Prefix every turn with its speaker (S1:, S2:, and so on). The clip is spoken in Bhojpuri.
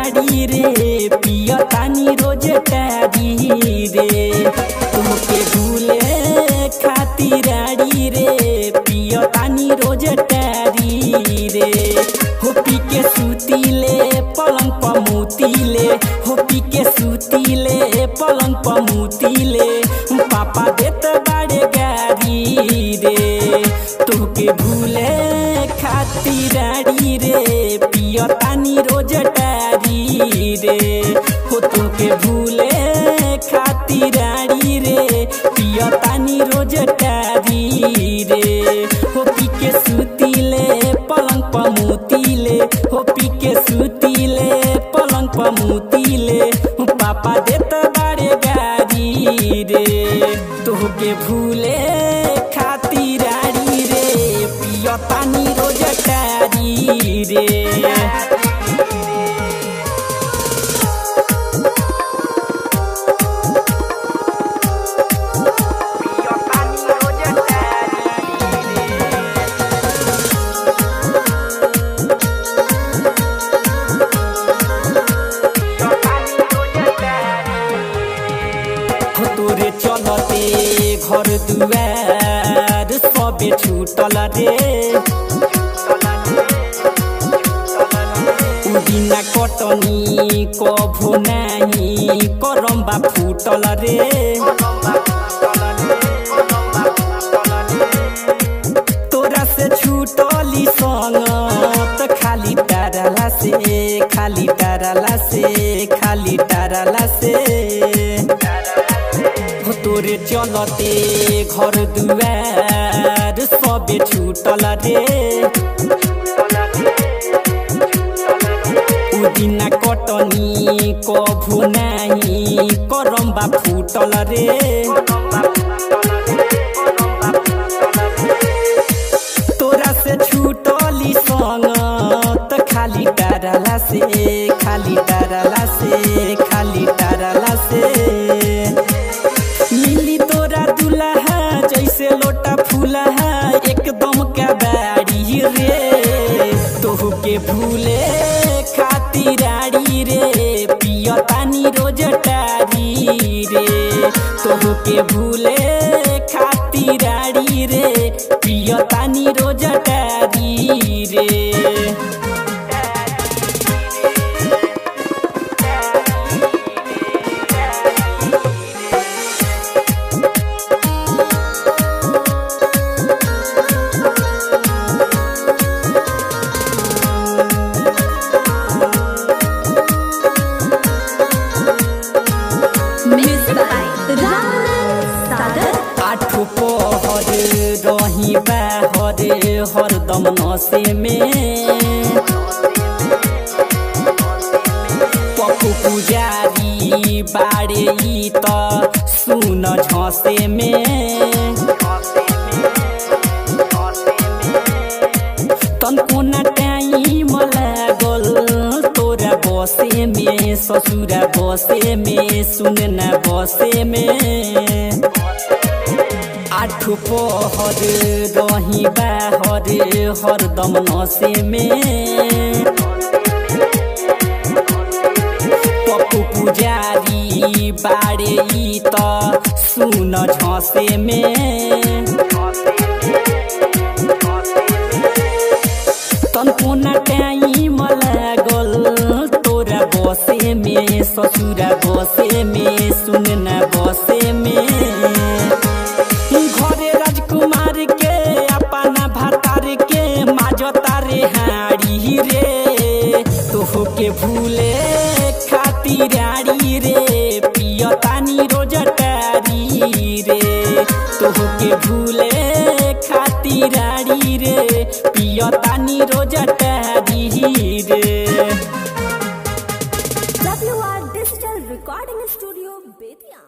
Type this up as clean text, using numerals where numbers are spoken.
S1: राड़ी रे पिया तानी रोज टारी रे। तुमके भूले खातिर राड़ी रे पिया तानी रोज टारी रे। हो पी के सूतीले पलंग पर मुतीले, हो पी के सूतीले पलंग पर मुतीले। पापा देत बाड़े गारी रे। तुहके भूले खातिर राड़ी रे पिया तानी रोज टारी रे। हो तुहके भूले खातिर राड़ी रे पिया तानी रोज टारी रे। हो पी के सूतीले पलंग पर मुतीले, हो पी के सूतीले पलंग पर मुतीले। पापा देत बाड़े गारी रे। तुहके भूले खातिर राड़ी रे पिया तानी रोज टारी रे। तोरे चलते घर दुआर सबे छूटल रे। बिना कटनी कभो नहीं करम्बा फूटल रे। तोरा से छूटली संगत खाली टारला से, खाली टारला से, खाली टारला से। तोरे चलते घर दुआर सबे छूटल रे। बिना कटनी कभो नहीं करम्बा फूटल रे। तोरा से छूटली संगत खाली टारला से, खाली टारला से, खाली टारला से। मिली तोरा दुल्हा जैसे लोटा फूलहा एकदम का बाड़ी रे। तोहके भूले खातिर राड़ी रे पिया तानी रोज टारी रे। तोहके भूले खातिर राड़ी रे पिया तानी रोज टारी रे। आठो पहर रही बाहर हरदम नशे में। पप्पू पुजारी बाड़े ई त सुन झसे में। तनको न टाइम लागल तोरा बसे में, ससुरा बसे में, सुनना बसे में। आठो पहर रही बाहर हरदम नशे में। पप्पू पुजारी बाड़े ई त सुन झसे में। तनको न टाइम लागल तोरा बसे में, ससुरा बसे में, सुनना बसे में। घरे राजकुमार के अपना भातार के माजता रे हाड़ी रे। तोहके भूले खातिर राड़ी रे पिया तानी रोज टारी रे। तोहके भूले खातिर राड़ी रे पिया तानी रोज टारी रे।
S2: WR Digital Recording Studio, Bettiya।